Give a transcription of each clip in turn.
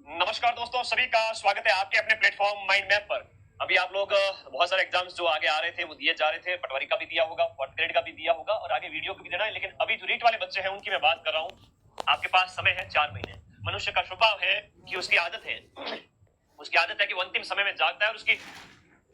नमस्कार दोस्तों, सभी का स्वागत है आपके अपने प्लेटफॉर्म माइंड मैप पर। अभी आप लोग बहुत सारे एग्जाम्स जो आगे आ रहे थे वो दिए जा रहे थे। पटवारी का भी दिया होगा, फोर्थ ग्रेड का भी दिया होगा और आगे वीडियो का भी देना है। लेकिन अभी जो रीट वाले बच्चे हैं उनकी मैं बात कर रहा हूँ। आपके पास समय है 4 महीने। मनुष्य का स्वभाव है कि उसकी आदत है कि वो अंतिम समय में जागता है और उसकी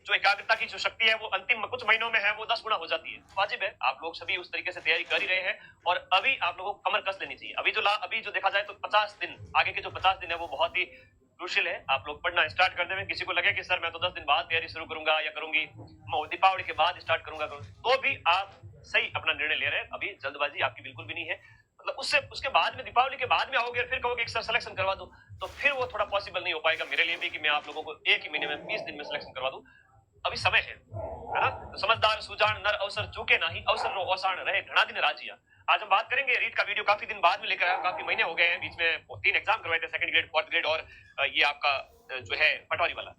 जो एकाग्रता की जो शक्ति है वो अंतिम कुछ महीनों में है वो 10 गुना हो जाती है। वाजिब है, आप लोग सभी उस तरीके से तैयारी कर ही रहे हैं और अभी आप लोगों को कमर कस लेनी चाहिए। अभी जो देखा जाए तो 50 दिन, आगे के जो 50 दिन है वो बहुत ही क्रूशियल है। आप लोग पढ़ना स्टार्ट कर देंगे। किसी को लगे कि सर मैं तो 10 दिन बाद तैयारी शुरू करूंगा या करूंगी, मैं दीपावली के बाद स्टार्ट करूंगा, तो भी आप सही अपना निर्णय ले रहे हैं। अभी जल्दबाजी आपकी बिल्कुल भी नहीं है। मतलब उससे उसके बाद में, दीपावली के बाद में आओगे और फिर कहोगे कि सर सिलेक्शन करवा दो, तो फिर वो थोड़ा पॉसिबल नहीं हो पाएगा मेरे लिए भी कि मैं आप लोगों को एक ही महीने में 20 दिन में सिलेक्शन करवा दूं। अभी समय है ना? तो समझदार सुजान नर अवसर चूके नहीं, अवसर रो औसाण रहे घना दिन राजिया। आज हम बात करेंगे रीट का वीडियो काफी दिन बाद में लेकर आया, काफी महीने हो गए हैं। बीच में 3 एग्जाम करवाए थे, सेकंड ग्रेड, फोर्थ ग्रेड और ये आपका जो है पटवारी वाला।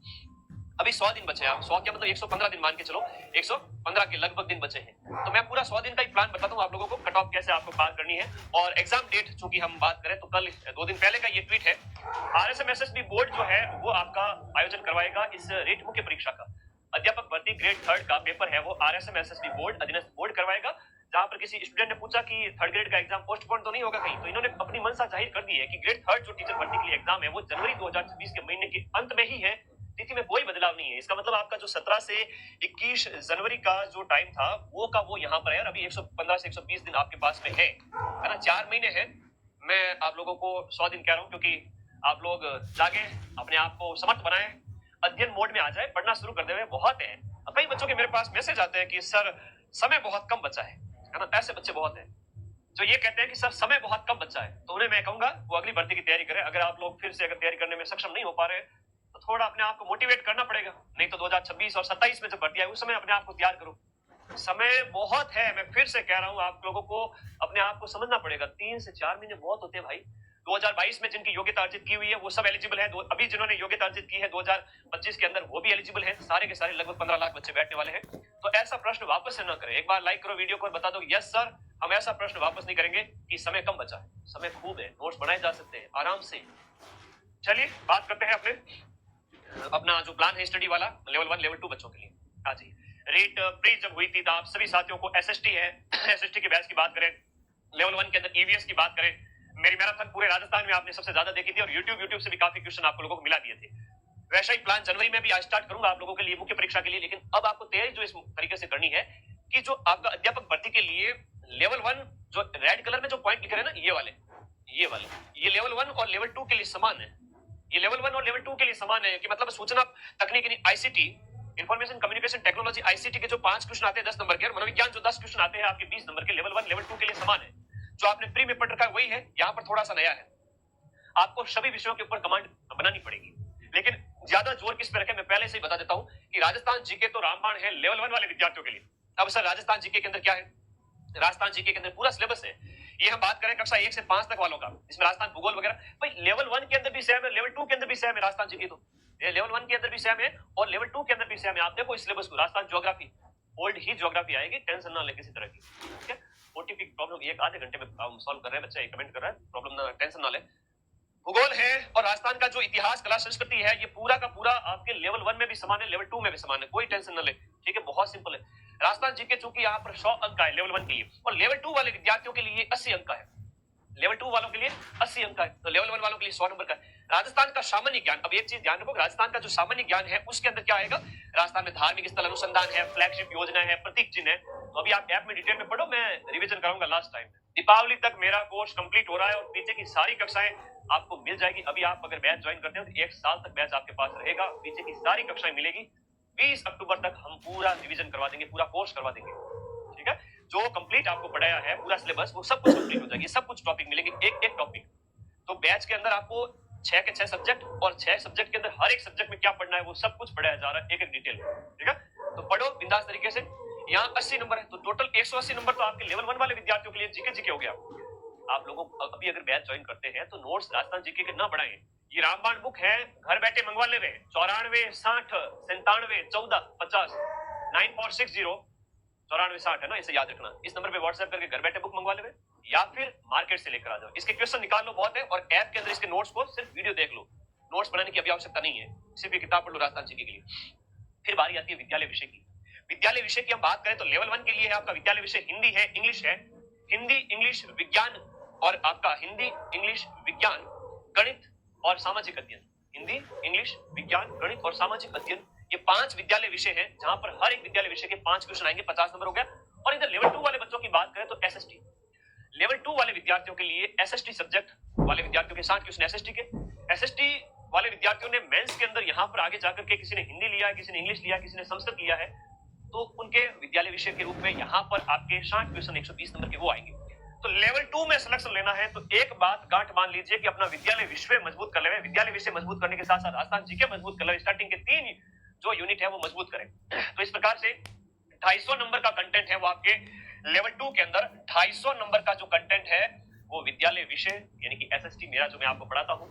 अभी 100 दिन बचे हैं। आप 100 क्या मतलब 115 दिन मान के चलो, 115 के लगभग दिन बचे हैं। तो मैं पूरा 100 दिन का एक प्लान बताता हूँ आप लोगों को, कट ऑफ कैसे आपको पार करनी है। और एग्जाम डेट चूंकि हम बात करें तो कल 2 दिन पहले का ये ट्वीट है। RSMSSB बोर्ड जो है वो आपका आयोजन करवाएगा इस रीट मुख्य परीक्षा का। अध्यापक भर्ती ग्रेड 3 का पेपर है वो RSMSSB बोर्ड, अधीनस्थ बोर्ड करवाएगा। जहां पर किसी स्टूडेंट ने पूछा कि 3rd ग्रेड का एग्जाम पोस्टपोन तो नहीं होगा कहीं, तो इन्होंने अपनी मंशा जाहिर कर दी है कि ग्रेड 3 जो टीचर भर्ती के लिए एग्जाम है वो जनवरी 2026 के महीने के अंत में ही है। तिथि में कोई बदलाव नहीं है। इसका मतलब आपका जो 17 से 21 जनवरी का जो टाइम था वो यहाँ पर है और अभी 115 से 120 दिन आपके पास में है ना? 4 महीने है। मैं आप लोगों को 100 दिन कह रहा हूँ क्योंकि आप लोग जागे, अपने आप को समर्थ बनाएं, अध्ययन मोड में आ जाए, पढ़ना शुरू कर देवे। बहुत है। कई बच्चों के मेरे पास मैसेज आते हैं कि सर समय बहुत कम बचा है ना? ऐसे बच्चे बहुत हैं जो ये कहते हैं कि सर समय बहुत कम बचा है। तो उन्हें मैं कहूंगा वो अगली भर्ती की तैयारी करें। अगर आप लोग फिर से अगर तैयारी करने में सक्षम नहीं हो पा रहे तो थोड़ा अपने आप को मोटिवेट करना पड़ेगा। नहीं तो 2026 और 27 में जब भर्ती आए उस समय अपने आप को तैयार करो। समय बहुत है। मैं फिर से कह रहा हूं, आप लोगों को अपने आप को समझना पड़ेगा। 3 से 4 महीने बहुत होते हैं भाई। 2022 में जिनकी योग्यता अर्जित की हुई है वो सब एलिजिबल है। अभी जिन्होंने योग्यता अर्जित की है 2025 के अंदर वो भी एलिजिबल है। सारे के सारे लगभग 15 लाख बच्चे बैठने वाले हैं। तो ऐसा प्रश्न वापस से न करें। एक बार लाइक करो वीडियो को और बता दो यस सर, हम ऐसा प्रश्न वापस नहीं करेंगे कि समय कम बचा है। समय खूब है, नोट्स बनाए जा सकते हैं आराम से। चलिए बात करते हैं अपना जो प्लान है स्टडी वाला लेवल 1 लेवल 2 बच्चों के लिए। हाँ जी, रेट प्री जब हुई थी तो आप सभी साथियों को एसएसटी है, एसएसटी के बैच की बात करें, लेवल 1 के अंदर ईवीएस की बात करें, मेरी मैराथन पूरे राजस्थान में आपने सबसे ज्यादा देखी थी और यूट्यूब से भी काफी क्वेश्चन आप लोगों को मिला दिए थे। वैसा ही प्लान जनवरी में भी आज स्टार्ट करूंगा आप लोगों के लिए मुख्य परीक्षा के लिए। लेकिन अब आपको तैयारी जो इस तरीके से करनी है कि जो आपका अध्यापक भर्ती के लिए लेवल 1 जो रेड कलर में जो पॉइंट लिखे हैं ना, ये लेवल 1 और लेवल 2 के लिए समान है। ये लेवल 1 और लेवल 2 के लिए समान है कि मतलब सूचना तकनीकी ICT, information communication technology ICT के जो 5 क्वेश्चन आते हैं 10 नंबर के, और मनोविज्ञान जो 10 क्वेश्चन आते हैं आपके 20 नंबर के, लेवल 1 लेवल 2 के लिए समान है। जो आपने प्री में पढ़ रखा है वही है, यहाँ पर थोड़ा सा नया है। आपको सभी विषयों के ऊपर कमांड बनानी पड़ेगी। लेकिन ज्यादा जोर किस पे रखें मैं पहले से ही बता देता हूं कि राजस्थान जीके तो रामबाण है लेवल 1 वाले विद्यार्थियों के लिए। अब सर राजस्थान जीके के अंदर क्या है? राजस्थान जीके के अंदर पूरा सिलेबस है। ये हम बात करें कक्षा 1 से 5 तक वालों का, इसमें राजस्थान भूगोल वगैरह। भाई लेवल 1 के अंदर भी सेम है, लेवल 2 के अंदर भी सेम है। राजस्थान जीके तो ये लेवल 1 के अंदर भी सेम है और लेवल 2 के अंदर भी सेम है। आप देखो इस सिलेबस को, राजस्थान ज्योग्राफी ओल्ड ही ज्योग्राफी आएगी, टेंशन ना ले किसी तरह की। ठीक है, ओटीपी प्रॉब्लम एक आधे घंटे में हम सॉल्व कर रहे हैं। बच्चा कमेंट कर रहा है, प्रॉब्लम ना, टेंशन ना ले। भूगोल है और राजस्थान का जो इतिहास कला संस्कृति है ये पूरा का पूरा आपके लेवल 1 में भी समान है, लेवल 2 में भी समान है। कोई टेंशन न ले। ठीक है, बहुत सिंपल है। राजस्थान जीके चूंकि यहाँ पर 100 अंक का है लेवल 1 के लिए और लेवल 2 वाले विद्यार्थियों के लिए 80 अंक का है। लेवल 2 वालों के लिए 80 अंक का है, तो लेवल 1 वालों के लिए 100 नंबर का है। राजस्थान का सामान्य ज्ञान, अब एक चीज ध्यान रखो, राजस्थान का जो सामान्य ज्ञान है उसके अंदर क्या आएगा? राजस्थान में धार्मिक स्थल अनुसंधान है, फ्लैगशिप योजना है, प्रतीक चिन्ह है। तो अभी आप ऐप में डिटेल में पढ़ो, मैं रिवीजन कराऊंगा लास्ट टाइम। दीपावली तक मेरा कोर्स कंप्लीट हो रहा है और पीछे की सारी कक्षाएं आपको मिल जाएगी। अभी आप अगर बैच ज्वाइन करते हो तो 1 साल तक बैच आपके पास रहेगा, पीछे की सारी कक्षाएं मिलेगी। 20 अक्टूबर तक हम पूरा रिवीजन करवा देंगे, पूरा कोर्स करवा देंगे। ठीक है, जो कंप्लीट आपको पढ़ाया है पूरा सिलेबस वो सब कुछ कंप्लीट हो जाएगी, सब कुछ टॉपिक मिलेंगे, एक एक टॉपिक। तो बैच के अंदर आपको 6 के 6 सब्जेक्ट और 6 सब्जेक्ट के अंदर हर एक सब्जेक्ट में क्या पढ़ना है वो सब कुछ पढ़ाया जा रहा है, एक एक डिटेल में। ठीक है, तो पढ़ो बिंदास तरीके से। यहाँ 80 नंबर है तो टोटल 180 नंबर तो आपके लेवल 1 वाले विद्यार्थियों के लिए जीके हो गया। आप लोगों अभी अगर बैच ज्वाइन करते हैं तो नोट्स राजस्थान जीके के ना बढ़ाएं। ये रामबाण बुक है, घर बैठे मंगवा ले। 94 60 97 14 50 9460 94 60 है ना, इसे याद रखना। इस नंबर पे व्हाट्सएप करके घर बैठे बुक मंगवा ले या फिर मार्केट से लेकर आ जाओ। इसके क्वेश्चन निकाल लो, बहुत है, और ऐप के अंदर इसके नोट्स को सिर्फ वीडियो देख लो। नोट्स बनाने की अभी आवश्यकता नहीं है, सिर्फ ये किताब पढ़ लो राजस्थान जीके के लिए। फिर बारी आती है विद्यालय विषय की। विद्यालय विषय की हम बात करें तो लेवल 1 के लिए है आपका विद्यालय विषय हिंदी है, इंग्लिश है, हिंदी इंग्लिश विज्ञान और आपका हिंदी इंग्लिश विज्ञान गणित और सामाजिक अध्ययन। हिंदी इंग्लिश विज्ञान गणित और सामाजिक अध्ययन, ये 5 विद्यालय विषय हैं जहां पर हर एक विद्यालय विषय के 5 क्वेश्चन आएंगे, 50 नंबर हो गया। और इधर लेवल 2 वाले बच्चों की बात करें तो एसएसटी, लेवल 2 वाले विद्यार्थियों के लिए एसएसटी सब्जेक्ट वाले विद्यार्थियों के 60 क्वेश्चन एसएसटी के। एसएसटी वाले विद्यार्थियों ने मेंस के अंदर यहां पर आगे जाकर के किसी ने हिंदी लिया है, किसी ने इंग्लिश लिया है, किसी ने संस्कृत लिया है, तो उनके विद्यालय विषय के रूप में यहां पर आपके 60 क्वेश्चन 120 नंबर के वो आएंगे। तो लेवल 2 में सिलेक्शन लेना है तो एक बात गांठ मान लीजिए कि अपना विद्यालय विषय मजबूत कर ले। विद्यालय विषय मजबूत करने के साथ साथ राजस्थान जीके मजबूत कर ले, स्टार्टिंग के 3 जो यूनिट है वो मजबूत करें। तो इस प्रकार से 250 नंबर का कंटेंट है वो आपके लेवल 2 के अंदर 250 नंबर का जो कंटेंट है वो विद्यालय विषय यानी कि एसएसटी मेरा जो मैं आपको पढ़ाता हूं।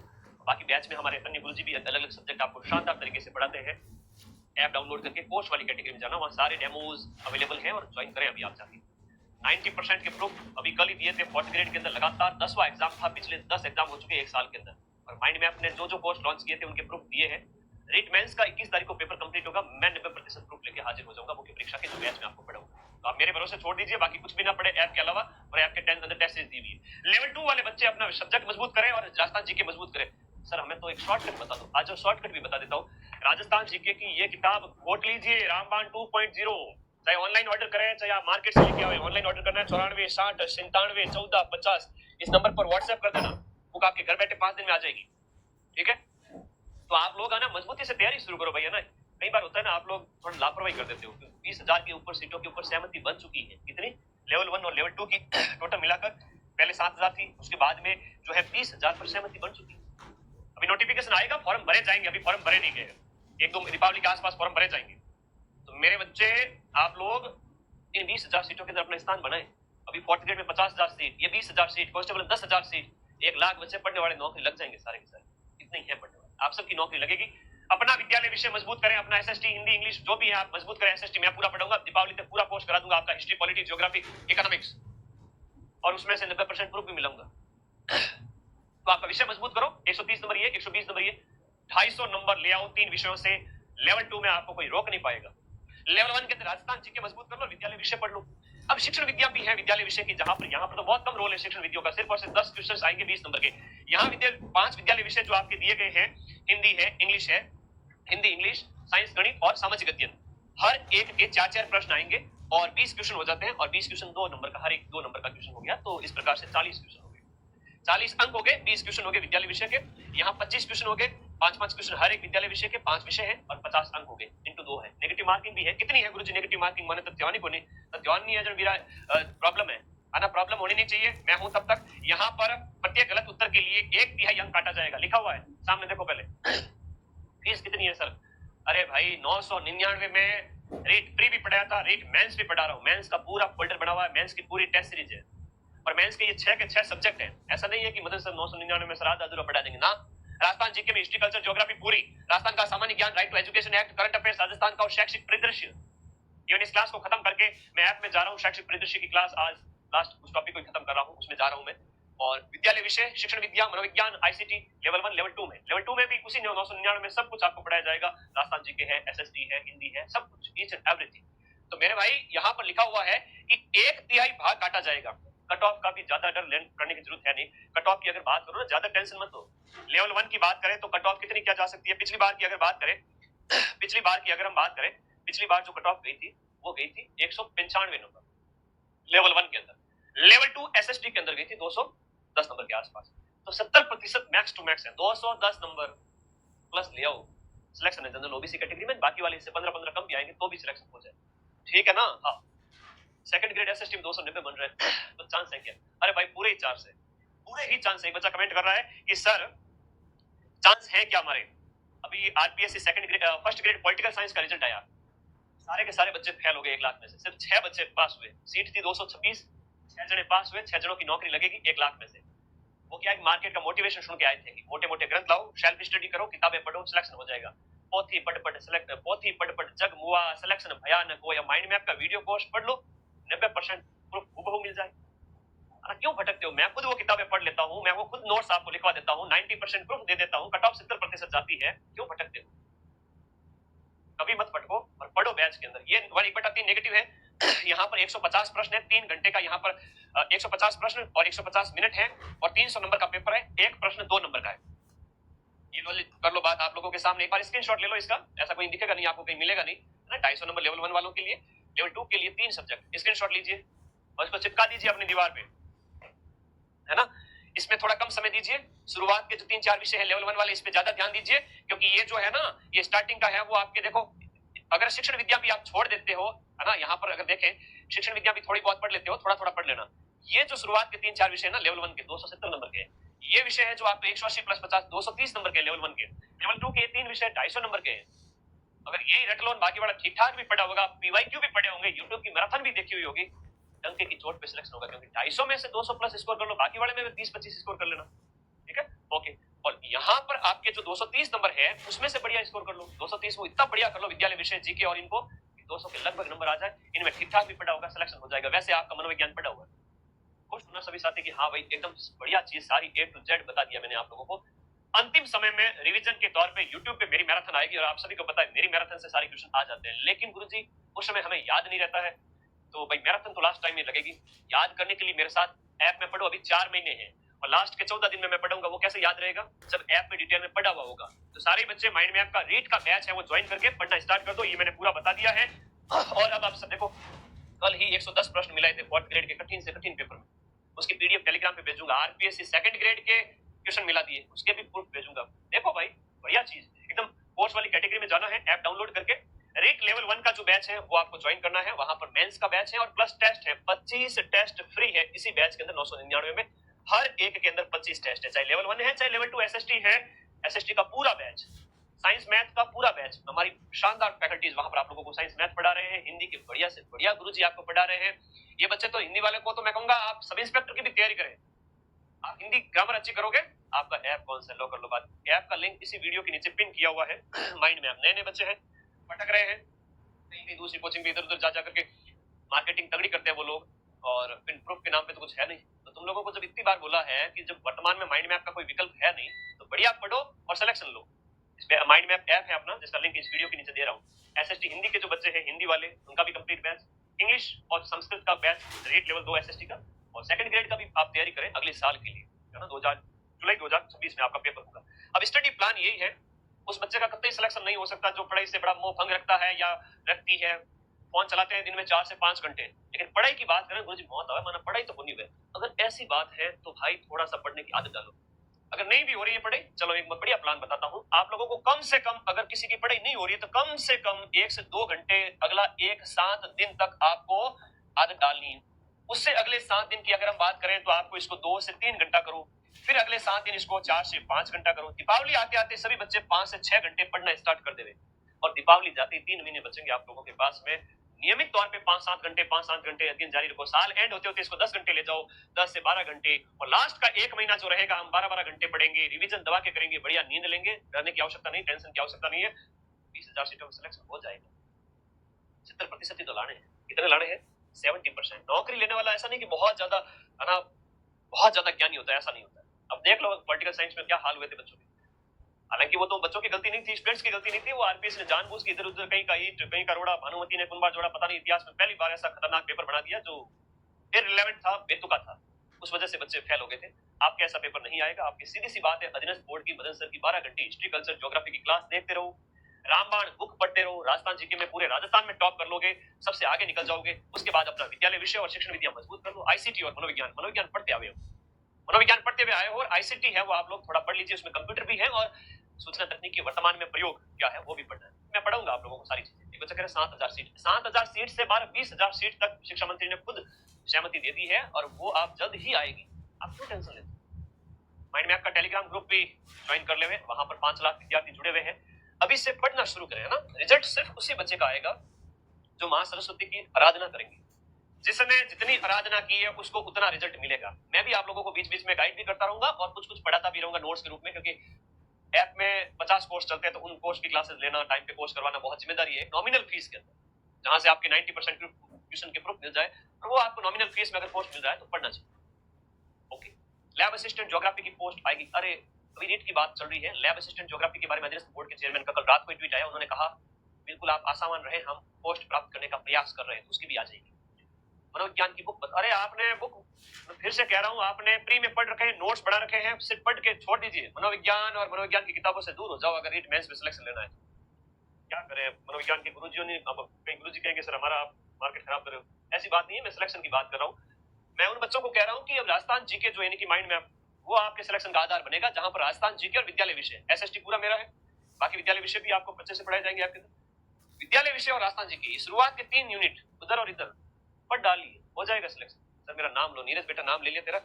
बाकी बैच में हमारे अन्य गुरुजी भी अलग अलग सब्जेक्ट आपको शानदार तरीके से पढ़ाते हैं। ऐप डाउनलोड करके कोर्स वाली कैटेगरी में जाना, वहां सारे डेमोज अवेलेबल हैं और ज्वाइन करें अभी आप जाके। 90% के प्रूफ अभी कल ही दिए थे। 4th ग्रेड के अंदर लगातार 10वां एग्जाम था, पिछले 10 एग्जाम हो चुके हैं 1 साल के अंदर। और माइंड मैप ने जो जो कोर्स लॉन्च किए थे उनके प्रूफ दिए हैं। रीट मेंस का 21 तारीख को पेपर कंप्लीट होगा, मैं 90% प्रूफ लेके हाजिर हो जाऊंगा मुख्य परीक्षा के जो बैच में आपको पढ़ाऊंगा। तो आप मेरे भरोसे छोड़ दीजिए, बाकी कुछ भी ना पढ़े ऐप के अलावा, और ऐप के 10 अंदर टेस्ट सीरीज दी हुई है। लेवल 2 वाले बच्चे अपना सब्जेक्ट मजबूत करें और राजस्थान जीके मजबूत करें। सर हमें तो एक शॉर्टकट बता दो, आज शॉर्टकट भी बता देता हूँ। राजस्थान जीके की ये किताब खोट लीजिए, रामबाण 2.0, चाहे ऑनलाइन ऑर्डर करें चाहे आप मार्केट से लेके आओ। ऑनलाइन ऑर्डर करना है 94 60 97 14 50, इस नंबर पर व्हाट्सएप कर देना, बुक आपके घर बैठे 5 दिन में आ जाएगी। ठीक है, तो आप लोग आना मजबूती से तैयारी शुरू करो भैया ना। कई बार होता है ना आप लोग थोड़ा लापरवाही कर देते हो। 20,000 के ऊपर सीटों के ऊपर सहमति बन चुकी है। कितनी? लेवल 1 और लेवल 2 की टोटल मिलाकर पहले 7,000 थी, उसके बाद में जो है 20,000 पर सहमति बन चुकी है। अभी नोटिफिकेशन आएगा, फॉर्म भरे जाएंगे, अभी फॉर्म भरे नहीं गए, 1-2 दीपावली के आसपास फॉर्म भरे जाएंगे। तो मेरे बच्चे आप लोग इन 20,000 सीटों के अंदर अपना स्थान बनाए। अभी 4th ग्रेड में 50,000 सीट, ये 20,000 सीट, कांस्टेबल 10,000 सीट, 1 लाख बच्चे पढ़ने वाले नौकरी लग जाएंगे सारे के सारे। इतने ही है पढ़ने वाले, आप सबकी नौकरी लगेगी। अपना विद्यालय विषय मजबूत करें, अपना एसएसटी हिंदी इंग्लिश जो भी है आप मजबूत करें। एसएसटी मैं पूरा पढ़ाऊंगा, दीपावली तक पूरा कोर्स करा दूंगा आपका, हिस्ट्री पॉलिटी ज्योग्राफी इकोनॉमिक्स, और उसमें से 90% प्रूफ भी मिलाऊंगा। तो आपका विषय मजबूत करो। 130 नंबर ये, 120 नंबर ये, 250 नंबर ले आओ 3 विषयों से। लेवल 2 में आपको कोई रोक नहीं पाएगा। लेवल 1 के अंदर राजस्थान जीके मजबूत कर लो, विद्यालय विषय पढ़ लो। अब शिक्षण विद्या भी है विद्यालय विषय की, जहां पर यहाँ पर तो बहुत कम रोल है शिक्षण विद्या का, सिर्फ और सिर्फ 10 क्वेश्चन आएंगे 20 नंबर के। यहाँ 5 विद्यालय विषय जो आपके दिए गए हैं, हिंदी है, इंग्लिश है, हिंदी इंग्लिश, साइंस गणित और सामाजिक अध्ययन, हर एक के 4-4 प्रश्न आएंगे और 20 क्वेश्चन हो जाते हैं। और 20 क्वेश्चन 2 नंबर का, हर एक 2 नंबर का क्वेश्चन हो गया, तो इस प्रकार से 40 क्वेश्चन हो गए, 40 अंक हो गए, 20 क्वेश्चन हो गए विद्यालय विषय के। यहाँ 25 क्वेश्चन हो गए, 5-5 क्वेश्चन हर एक विद्यालय विषय के, 5 विषय हैं और 50 अंक हो गए, इंटू 2 है। नेगेटिव मार्किंग भी है। कितनी है गुरुजी नेगेटिव मार्किंग? माने तथ्यवानी को नहीं, तथ्यवानी है जो मेरा प्रॉब्लम है, आना प्रॉब्लम होनी नहीं चाहिए। मैं हूं तब तक। यहाँ पर प्रत्येक गलत उत्तर के लिए 1/3 अंक काटा जाएगा, लिखा हुआ है सामने, देखो पहले। फीस कितनी है सर? अरे भाई 999 में रीट प्री भी पढ़ाया था, रीट मेंस भी पढ़ा रहा हूँ। मेंस का पूरा फोल्डर बना हुआ है, मेंस की पूरी टेस्ट सीरीज है, और मेंस के ये 6 के 6 सब्जेक्ट हैं। ऐसा नहीं है कि मदन सर 999 में सर आधा अधूरा पढ़ा देंगे ना। राजस्थान जीके में हिस्ट्री कल्चर ज्योग्राफी पूरी, राजस्थान का सामान्य ज्ञान, right to education act, current affairs, Rajasthan का और शैक्षिक परिदृश्य। इवन इस क्लास को खत्म करके मैं ऐप में जा रहा हूँ, शैक्षिक परिदृश्य की क्लास आज लास्ट उस टॉपिक को खत्म कर रहा हूँ, उसमें जा रहा हूँ मैं। और विद्यालय विषय शिक्षण विद्या, मनोविज्ञान, आईसीटी, लेवल 1 लेवल 2 में, लेवल 2 में भी उसी 999 में सब कुछ आपको पढ़ाया जाएगा। राजस्थान जीके है, एसएसटी है, हिंदी है, सब कुछ, ईच एंड एवरीथिंग। तो मेरे भाई यहाँ पर लिखा हुआ है कि 1/3 भाग काटा जाएगा। कट ऑफ का भी ज्यादा डर करने की जरूरत है नहीं। कट ऑफ की अगर बात करो ना, ज्यादा टेंशन मत हो। लेवल 1 की बात करें तो कट ऑफ कितनी क्या जा सकती है? पिछली बार की अगर बात करें, पिछली बार की अगर हम बात करें, पिछली बार जो कट ऑफ गई थी वो गई थी 195 नंबर लेवल 1 के अंदर। लेवल 2 एसएसटी के अंदर गई थी 210 नंबर के आसपास। तो 70% मैक्स टू मैक्स है। 210 नंबर प्लस ले आओ, सिलेक्शन है जनरल ओबीसी कैटेगरी में। बाकी वाले से 15-15 कम भी आएंगे तो भी सिलेक्शन हो जाए, ठीक है ना? हाँ, सेकंड ग्रेड एसएसटी में 290 बन रहे हैं तो चांस है क्या? अरे भाई पूरे ही चांस है, पूरे ही चांस है। एक बच्चा कमेंट कर रहा है कि सर चांस है क्या हमारे? अभी RPSC second grade first grade political science का रिजल्ट आया, सारे के सारे बच्चे फेल हो गए 1 लाख में से, सिर्फ 6 बच्चे पास हुए। सीट थी 226, 6 जने पास हुए, 6 जनों की नौकरी लगेगी 1 लाख में से। वो क्या है, मार्केट का मोटिवेशन सुन के आए थे कि मोटे मोटे ग्रंथ लाओ, सेल्फ स्टडी करो, किताबें पढ़ो, सिलेक्शन हो जाएगा। पोथी पढ़ पढ़ सिलेक्ट, पोथी पढ़ पढ़ जग मुआ, सिलेक्शन भयानक हो, या माइंड मैप का वीडियो कोर्स पढ़ लो, 90% प्रूफ हूबहू मिल जाए। क्यों भटकते हो? मैं खुद वो किताबें पढ़ लेता हूँ, मैं वो खुद नोट्स आपको लिखवा देता हूँ, 90% प्रूफ दे देता हूँ, कट ऑफ 70% जाती है, क्यों भटकते हो? कभी मत भटको और पढ़ो बैच के अंदर। ये 1/3 नेगेटिव है। यहाँ पर 150 प्रश्न है, 3 घंटे का यहाँ पर 150 प्रश्न और 150 मिनट है और 300 नंबर का पेपर है, एक प्रश्न 2 नंबर का है। ये लो, कर लो बात आप लोगों के सामने, एक बार स्क्रीनशॉट ले लो इसका, ऐसा कोई दिखेगा नहीं आपको, कहीं मिलेगा नहीं ना। 250 नंबर लेवल 1 वालों के लिए, लेवल 2 के लिए 3 सब्जेक्ट, स्क्रीनशॉट लीजिए और इसको चिपका दीजिए अपनी दीवार पे, है ना। इसमें थोड़ा कम समय दीजिए, शुरुआत के जो 3-4 विषय है लेवल 1 वाले, इस पे ज्यादा ध्यान दीजिए, क्योंकि ये जो है ना, ये स्टार्टिंग का है, वो आपके देखो, अगर शिक्षण विद्या भी आप छोड़ देते हो, है ना, यहाँ पर अगर देखें शिक्षण विद्या भी थोड़ी बहुत पढ़ लेते हो, थोड़ा थोड़ा पढ़ लेना। ये जो शुरुआत के 3-4 विषय ना लेवल 1 के 270 नंबर के, ये विषय है जो आपको 180 प्लस 50 230 नंबर के लेवल 1 के। लेवल 2 के 3 विषय 250 नंबर के। अगर यही रट लो, बाकी वाला ठीक ठाक भी पढ़ा होगा, पीवाईक्यू भी पढ़े होंगे, यूट्यूब की मैराथन भी देखी हुई होगी, डंके की चोट पे सिलेक्शन होगा, क्योंकि 250 में से 200 प्लस स्कोर कर लो, बाकी वाले में 20-25 स्कोर कर लेना, ठीक है, ओके। और यहाँ पर आपके जो 230 नंबर है उसमें से बढ़िया स्कोर कर लो, 230 वो इतना बढ़िया कर लो विद्यालय विषय जीके और इनको 200 के लगभग नंबर आ जाए, इनमें ठीक ठाक भी पढ़ा होगा, सिलेक्शन हो जाएगा। वैसे आपका मनोविज्ञान पढ़ा हुआ है, खुश होना सभी साथी कि हाँ भाई एकदम बढ़िया चीज सारी A to Z बता दिया मैंने आप लोगों को। अंतिम समय में रिवीजन के तौर पे YouTube पे मेरी मैराथन आएगी और आप सभी को पता है मेरी मैराथन से सारे क्वेश्चन आ जाते हैं, लेकिन गुरुजी उस समय हमें याद नहीं रहता है, तो भाई मैराथन तो लास्ट टाइम में लगेगी। याद करने के लिए मेरे साथ ऐप में पढ़ो, अभी 4 महीने हैं और लास्ट के 14 दिन में मैं पढ़ूंगा, वो कैसे याद रहेगा जब ऐप में डिटेल में पढ़ा हुआ होगा। तो सारे बच्चे माइंड मैप का रीड का बैच है वो ज्वाइन करके पढ़ना स्टार्ट कर दो, ये मैंने पूरा बता दिया है। और अब आप सब देखो, कल ही 110 प्रश्न मिलाए थे 4th ग्रेड के कठिन से कठिन पेपर में, उसकी पीडीएफ टेलीग्राम पे भेजूंगा। आरपीएससी 2nd ग्रेड के क्वेश्चन मिला दिए, उसके भी प्रूफ भेजूंगा। देखो भाई बढ़िया चीज, एकदम कोर्स वाली कैटेगरी में जाना है, ऐप डाउनलोड करके रेट लेवल 1 का जो बैच है वो आपको ज्वाइन करना है, वहां पर मेंस का बैच है और प्लस टेस्ट है, 25 टेस्ट फ्री है इसी बैच के अंदर 999 में। हर एक के अंदर 25 टेस्ट है, चाहे लेवल 1 है चाहे लेवल 2 एसएसटी है, एसएसटी का पूरा बैच, साइंस मैथ का पूरा बैच, हमारी शानदार फैकल्टीज वहां पर आप लोगों को साइंस मैथ पढ़ा रहे हैं, हिंदी के बढ़िया से बढ़िया गुरुजी आपको पढ़ा रहे हैं। ये बच्चे तो हिंदी वाले को तो मैं कहूंगा आप सब इंस्पेक्टर की भी तैयारी करें, आप हिंदी ग्रामर अच्छी करोगे। आपका ऐप कौन सा, लो कर लो बात। ऐप का लिंक इसी वीडियो के नीचे पिन किया हुआ है। माइंड मैप नए नए बच्चे हैं, भटक रहे हैं कहीं दूसरी कोचिंग पे इधर उधर जा करके मार्केटिंग तगड़ी करते हैं वो लोग, और पिन प्रूफ के नाम पे तो कुछ है नहीं। तो तुम लोगों को जब इतनी बार बोला है कि जब वर्तमान में माइंड मैप का कोई विकल्प है नहीं, तो बढ़िया पढ़ो और सिलेक्शन लो। इसमें माइंड मैप ऐप है अपना, जिसका लिंक इस वीडियो के नीचे दे रहा हूँ। एसएसटी हिंदी के जो बच्चे हैं, हिंदी वाले, उनका भी कंप्लीट बैच, इंग्लिश और संस्कृत का बैच रेट लेवल 2 एसएसटी का, और 2nd ग्रेड का भी आप तैयारी करें अगले साल के लिए, है ना। जुलाई 2026 में आपका पेपर होगा। अब स्टडी प्लान यही है, उस बच्चे का कतई सिलेक्शन नहीं हो सकता जो पढ़ाई से बड़ा मोह भंग रखता है या रखती है, फोन चलाते हैं दिन में 4 से 5 घंटे, लेकिन पढ़ाई की बात करें गुरुजी मौत आवे, माना पढ़ाई तो होनी है। अगर ऐसी बात है तो भाई थोड़ा सा पढ़ने की आदत डालो। अगर नहीं भी हो रही है पढ़ाई, चलो एक बढ़िया प्लान बताता हूँ आप लोगों को। कम से कम अगर किसी की पढ़ाई नहीं हो रही है तो कम से कम 1 से 2 घंटे अगला 1-7 दिन तक आपको आदत डालनी है। उससे अगले 7 दिन की अगर हम बात करें तो आपको इसको 2 से 3 घंटा करो, फिर अगले 7 दिन इसको 4 से 5 घंटा करो। दीपावली आते आते सभी बच्चे 5 से 6 घंटे पढ़ना स्टार्ट कर देवे, और दीपावली जाते ही 3 महीने बचेंगे आप लोगों के पास में। नियमित तौर पे 5-7 घंटे अध्ययन जारी रखो। साल एंड होते होते इसको 10 घंटे ले जाओ, 10 से 12 घंटे, और लास्ट का 1 महीना जो रहेगा हम 12-12 घंटे पढ़ेंगे, रिवीजन दबा के करेंगे, बढ़िया नींद लेंगे, डरने की आवश्यकता नहीं, टेंशन की आवश्यकता नहीं है। 20,000 सीटों में सिलेक्शन हो जाएगा। 70% ही तो लाने हैं। कितने लाने हैं? 70%। नौकरी लेने वाला ऐसा नहीं कि बहुत ज्यादा, है ना, बहुत ज्यादा ज्ञानी होता है, ऐसा नहीं होता है। अब देख लो पॉलिटिकल साइंस में क्या हाल हुए थे बच्चों के। हालांकि वो तो बच्चों की गलती नहीं थी, स्टूडेंट्स की गलती नहीं थी, वो आरपीएस ने जानबूझ के इधर उधर कहीं का ईट कहीं का रोड़ा, भानुमति ने कुंभा जोड़ा, पता नहीं इतिहास में पहली बार ऐसा खतरनाक पेपर बना दिया जो इररिलेवेंट था, बेतुका था। उस वजह से बच्चे फेल हो गए थे। आपके ऐसा पेपर नहीं आएगा। आपकी सीधी सी बात है, अधीनस्थ बोर्ड की मदन सर की 12 घंटे हिस्ट्री कल्चर ज्योग्राफी की क्लास देखते रहो, रामबाण बुक पढ़ते रहो, राजस्थान जीके में पूरे राजस्थान में टॉप कर लोगे, सबसे आगे निकल जाओगे। उसके बाद अपना विद्यालय विषय और शिक्षण विद्या मजबूत कर लो। आईसीटी और मनोविज्ञान पढ़ते आए हो, मनोविज्ञान पढ़ते हुए आए हो, और आईसीटी है वो आप लोग थोड़ा पढ़ लीजिए, उसमें कंप्यूटर भी है और सूचना तकनीक के वर्तमान में प्रयोग क्या है वो भी पढ़ना है। मैं पढ़ाऊंगा आप लोगों को सारी चीजें। एक बच्चा कह रहे 7,000 सीट, 7,000 सीट से 20,000 सीट तक शिक्षा मंत्री ने खुद सहमति दे दी है, और वो आप जल्द ही आएगी। आप क्यों टेंशन लेते? माइंड मैप का टेलीग्राम ग्रुप भी ज्वाइन कर ले, वहां पर 5 लाख विद्यार्थी जुड़े हुए हैं। अभी से पढ़ना शुरू करें, है ना। रिजल्ट सिर्फ उसी बच्चे का आएगा जो मां सरस्वती की आराधना करेंगे। जिसने जितनी आराधना की है उसको उतना रिजल्ट मिलेगा। मैं भी आप लोगों को बीच बीच में गाइड भी करता रहूंगा और कुछ कुछ पढ़ाता भी रहूंगा नोट्स के रूप में, क्योंकि ऐप में 50 कोर्स चलते हैं, तो उन कोर्स की क्लासेस लेना, टाइम पे कोर्स करवाना बहुत जिम्मेदारी है। नॉमिनल फीस के अंदर, जहां से आपके 90% ट्यूशन के प्रूफ मिल जाए, और वो आपको नॉमिनल फीस में अगर कोर्स मिल जाए तो पढ़ना चाहिए। लैब असिस्टेंट ज्योग्राफी की पोस्ट आएगी। अरे अभी नीट की बात चल रही है, लैब असिस्टेंट ज्योग्राफी के बारे में अध्ययन बोर्ड के चेयरमैन का कल रात को ट्वीट आया, उन्होंने कहा बिल्कुल आप आसामान रहे, हम पोस्ट प्राप्त करने का प्रयास कर रहे हैं, तो उसकी भी आ जाएगी। मनोविज्ञान की बुक, अरे आपने बुक, फिर से कह रहा हूं, आपने प्री में पढ़ रखे हैं, नोट्स बना रखे हैं, सिर्फ पढ़ के छोड़ दीजिए। मनोविज्ञान और मनोविज्ञान की किताबों से दूर हो जाओ अगर नीट मेंस में सिलेक्शन लेना है। क्या करें, मनोविज्ञान के गुरुजियों ने, अब कई गुरुजी कहेंगे सर हमारा मार्केट खराब कर रहे हो, ऐसी बात नहीं है, मैं सिलेक्शन की बात कर रहा हूँ। मैं उन बच्चों को कह रहा हूँ कि अब राजस्थान जीके जो यानी कि माइंड मैप, वो आपके सिलेक्शन का आधार बनेगा, जहां पर राजस्थान जीके और विद्यालय विषय, एसएसटी पूरा मेरा है, बाकी विद्यालय विषय भी आपको बच्चे से पढ़ाए जाएंगे आपके अंदर। विद्यालय विषय और राजस्थान जीके शुरुआत के 3 यूनिट उधर और इधर पढ़ डालिए, हो जाएगा सिलेक्शन। सर मेरा नाम लो, नीरज बेटा नाम ले लिया तेरा,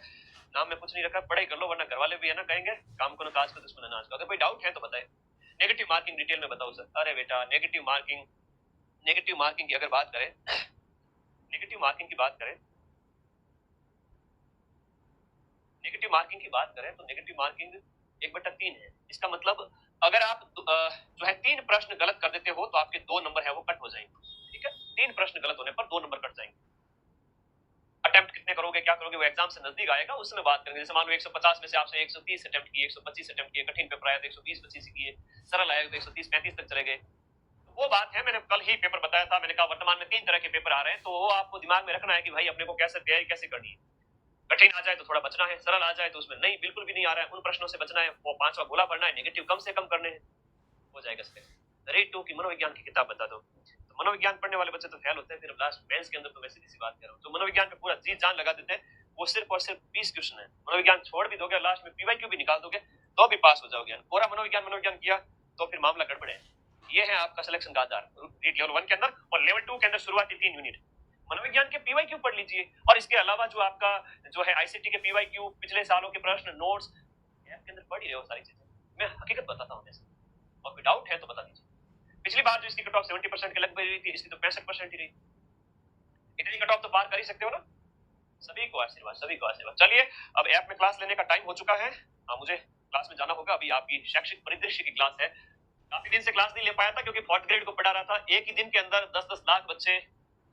नाम में कुछ नहीं रखा, पढ़ाई कर लो, वरना घर वाले भी है ना कहेंगे काम को ना काज को दुश्मन नाच का। अगर कोई डाउट है तो बताए। नेगेटिव मार्किंग डिटेल में बताओ सर। अरे बेटा नेगेटिव मार्किंग की अगर बात करें, नेगेटिव मार्किंग की बात करें तो नेगेटिव मार्किंग 1/3 है। इसका मतलब अगर आप जो है 3 प्रश्न गलत कर देते हो तो आपके 2 नंबर है वो कट हो जाएंगे, ठीक है। 3 प्रश्न गलत होने पर 2 नंबर कट जाएंगे। अटेम्प्ट कितने करोगे, क्या करोगे, वो एग्जाम से नजदीक आएगा, उसमें बात करेंगे। जैसे मान लो 150 में से आपसे 130 अटेम्प्ट किए, 125 अटेम्प्ट किए, कठिन पेपर आया तो 120-25 किए, सरल आया तो 130-35 तक चले गए। वो बात है, मैंने कल ही पेपर बताया था, मैंने कहा वर्तमान में 3 तरह के पेपर आ रहे हैं, तो वो आपको दिमाग में रखना है कि भाई अपने को कैसे तैयारी कैसे करनी है। कठिन आ जाए तो थोड़ा बचना है, सरल आ जाए तो उसमें नहीं बिल्कुल भी नहीं आ रहा है, उन प्रश्नों से बचना है, वो 5वां गोला भरना है, नेगेटिव कम से कम करने हैं, हो जाएगा सिलेक्शन। रीड 2 की मनोविज्ञान की किताब बता दो, तो मनोविज्ञान पढ़ने वाले बच्चे तो फेल होते हैं, फिर लास्ट मेंस के अंदर तो मैं सीधी सी बात कर रहा हूँ, तो मनोविज्ञान पे पूरा जी जान लगा देते हैं, वो सिर्फ और सिर्फ 20 क्वेश्चन है। मनोविज्ञान छोड़ भी दोगे, लास्ट में पीवाईक्यू भी निकाल दोगे तो भी पास हो जाओगे। पूरा मनोविज्ञान किया तो फिर मामला गड़बड़ है। ये है आपका सिलेक्शन का आधार रीड लेवल 1 के अंदर, और लेवल 2 के अंदर शुरुआती 3 यूनिट मनोविज्ञान के पीवाईक्यू पढ़ लीजिए, और इसके अलावा जो आपका जो है आईसीटी के पीवाईक्यू, पिछले सालों के प्रश्न, नोट्स ऐप के अंदर पढ़ ही रहे हो सारी चीजें, मैं हकीकत बताता हूँ जैसे, और कोई डाउट है तो बता दीजिए। पिछली बार जो इसकी कट ऑफ 70% के लगभग रही थी, इसकी तो 65% ही रही। इतनी कट ऑफ तो पार कर ही सकते हो ना। सभी को आशीर्वाद, सभी को आशीर्वाद। चलिए अब ऐप में क्लास लेने का टाइम हो चुका है, मुझे क्लास में जाना होगा। अभी आपकी शैक्षिक परिदृश्य की क्लास है, काफी दिन से क्लास नहीं ले पाया था क्योंकि 4th ग्रेड को पढ़ा रहा था। एक ही दिन के अंदर 10-10 लाख बच्चे,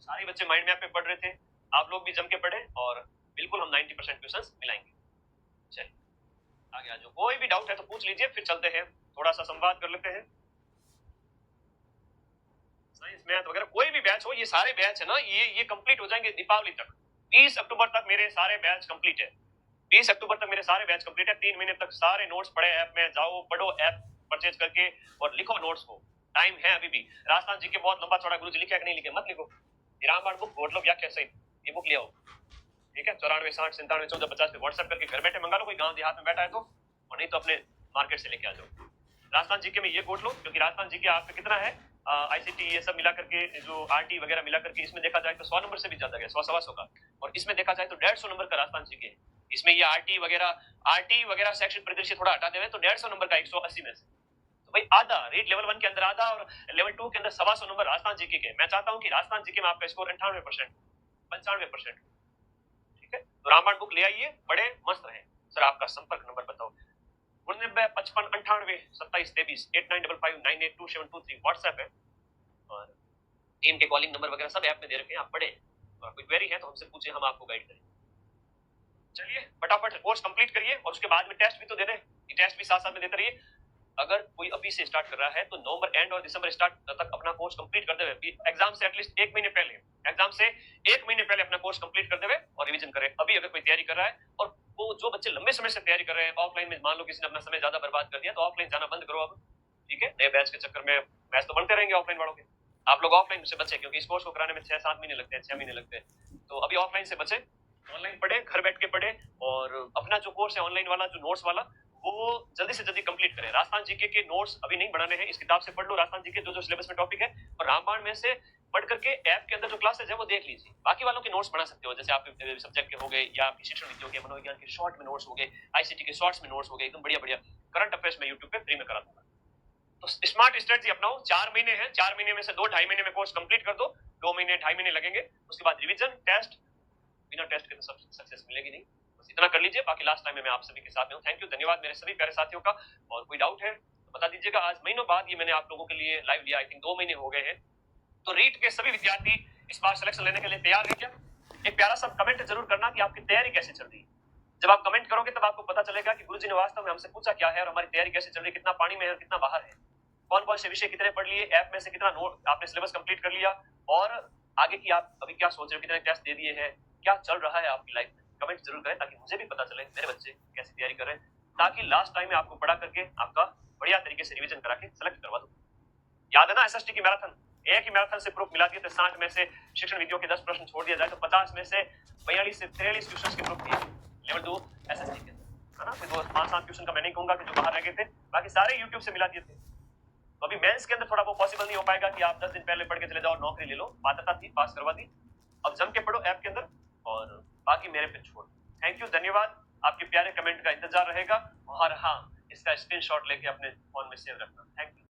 सारे बच्चे माइंड मैप पे पढ़ रहे थे, आप लोग भी जम के पढ़े, और बिल्कुल हम 90% क्वेश्चंस मिलाएंगे। चलिए आगे आ जाओ, कोई भी डाउट है तो पूछ लीजिए, फिर चलते हैं, थोड़ा सा संवाद कर लेते हैं। साइंस मैथ वगैरह कोई भी बैच हो, ये सारे बैच है ना, ये कंप्लीट हो जाएंगे दीपावली तक। 20 अक्टूबर तक मेरे सारे बैच कंप्लीट है, 20 अक्टूबर तक मेरे सारे बैच कंप्लीट है। 3 महीने तक सारे नोट्स पढ़े, ऐप में जाओ, पढ़ो, ऐप परचेज करके और लिखो नोट्स को, टाइम है अभी भी। राजस्थान जी के बहुत लंबा चौड़ा गुरुजी लिखे कि नहीं लिखे, मत लिखो, रामबाण बुक घोट लो, व्याख्या सहित ये बुक ले आओ, ठीक है। 94 60 97 14 50 पे व्हाट्सएप करके घर बैठे मंगा लो, कोई गांव देहात में बैठा है तो, और नहीं तो अपने मार्केट से लेके आ जाओ। राजस्थान जीके में ये घोट लो, क्योंकि राजस्थान जीके आप पे कितना है, आईसीटी ये सब मिला करके, जो आरटी वगैरह मिला करके, इसमें देखा जाए तो 100 नंबर से भी ज्यादा है, 100-125 का, और इसमें देखा जाए तो 150 नंबर का राजस्थान जीके है। इसमें ये आरटी वगैरह शैक्षिक परिदृश्य थोड़ा हटा देवे तो 150 नंबर का 180 में से, तो भाई आधा रीड लेवल 1 के अंदर आधा, और लेवल 2 के अंदर 125 नंबर राजस्थान जीके के। मैं चाहता हूं कि राजस्थान जीके में आपका स्कोर 98%, 95%, ठीक है। तो रामायण बुक ले आइए, बड़े मस्त रहे। सर आपका संपर्क नंबर बताओ। 99 55 98 27 23 8955 982723 व्हाट्सएप है, और टीम के कॉलिंग नंबर वगैरह सब ऐप में दे रखे हैं, आप पढ़े, और कोई क्वेरी है तो हमसे पूछे, हम आपको गाइड करें। चलिए फटाफट कोर्स कंप्लीट करिए, और उसके बाद में टेस्ट भी तो दे दें, टेस्ट भी साथ साथ में देते रहिए। अगर कोई अभी से स्टार्ट कर रहा है तो नवंबर एंड और दिसंबर स्टार्ट तक अपना कोर्स कंप्लीट कर देवे, एग्जाम से एटलीस्ट 1 महीने पहले, अपना कोर्स कंप्लीट कर देवे और रिवीजन करे। अभी अगर कोई तैयारी कर रहा है, और वो जो बच्चे लंबे समय से तैयारी कर रहे हैं, ऑफलाइन में मान लो किसी ने अपना समय ज्यादा बर्बाद कर दिया, तो ऑफलाइन जाना बंद करो अब, ठीक है। नए बैच के चक्कर में बैच तो बनते रहेंगे ऑफलाइन वालों के, आप लोग ऑफलाइन से बचे, क्योंकि इस कोर्स को कराने में 6-7 महीने लगते हैं, 6 महीने लगते हैं, तो अभी ऑफलाइन से बचे, ऑनलाइन पढ़े, घर बैठ के पढ़े, और अपना जो कोर्स है ऑनलाइन वाला, जो नोट्स वाला, वो जल्दी से जल्दी कंप्लीट करें। राजस्थान जीके के नोट्स अभी नहीं बनाने हैं, इस किताब से पढ़ लो राजस्थान जीके जो सिलेबस में टॉपिक है, और रामबाण में से पढ़ करके ऐप के अंदर जो क्लासेस है वो देख लीजिए। बाकी वालों के नोट्स बना सकते हो, जैसे आपके सब्जेक्ट के हो गए, या आपकी शिक्षण नीतियों के, मनोविज्ञान के शॉर्ट में नोट्स हो गए, आईसीटी के शॉर्ट्स में नोट्स हो गए, एकदम बढ़िया बढ़िया करंट अफेयर्स में यूट्यूब पे फ्री में करा दूंगा। तो स्मार्ट स्ट्रेटजी अपनाओ, 4 महीने हैं, 4 महीने में से 2-2.5 महीने में कोर्स कंप्लीट कर दो, 2 महीने 2.5 महीने लगेंगे, उसके बाद रिवीजन, टेस्ट, बिना टेस्ट के तो सक्सेस मिलेगी नहीं, बस इतना कर लीजिए। बाकी लास्ट टाइम में मैं आप सभी के साथ में हूं। थैंक यू, धन्यवाद मेरे सभी प्यारे साथियों का, और कोई डाउट है तो बता दीजिएगा। आज महीनों बाद ये मैंने आप लोगों के लिए लाइव लिया, आई थिंक 2 महीने हो गए हैं। तो रीट के सभी विद्यार्थी इस बार सिलेक्शन लेने के लिए तैयार है क्या? एक प्यारा सा कमेंट जरूर करना कि आपकी तैयारी कैसे चल रही है। जब आप कमेंट करोगे तब आपको पता चलेगा कि गुरुजी ने वास्तव में हमसे पूछा क्या है और हमारी तैयारी कैसे चल रही है, कितना पानी में है और कितना बाहर है, कौन कौन से विषय कितने पढ़ लिए, ऐप में से कितना नोट आपने सिलेबस कंप्लीट कर लिया, और आगे की आप अभी क्या सोच रहे हो, कितने टेस्ट दे दिए हैं, क्या चल रहा है आपकी लाइफ में। कमेंट जरूर करें ताकि मुझे भी पता चले मेरे बच्चे कैसी तैयारी कर रहे हैं, ताकि लास्ट टाइम में आपको पढ़ा करके आपका बढ़िया तरीके से रिवीजन करा के सेलेक्ट करवा दूं। याद है ना एसएसटी की मैराथन, एक ही मैराथन से प्रूफ मिला दिए थे। 60 में से शिक्षण विधियों के 10 प्रश्न छोड़ दिया जाए तो 50 में से 42 से 43 क्वेश्चंस के प्रूफ दिए लेवल 2 एसएसटी के, है ना। फिर 5-7 क्वेश्चन का मैं नहीं कहूंगा कि जो बाहर रह गए थे, बाकी सारे यूट्यूब से मिला दिए थे। तो अभी मेंस के अंदर थोड़ा वो पॉसिबल नहीं हो पाएगा कि आप 10 दिन पहले पढ़ के चले जाओ और नौकरी ले लो, पात्रता थी, पास करवा दी। अब जम के पढ़ो ऐप के अंदर और बाकी मेरे पे छोड़। थैंक यू, धन्यवाद। आपके प्यारे कमेंट का इंतजार रहेगा और हाँ, इसका स्क्रीनशॉट लेके अपने फोन में सेव रखना। Thank you.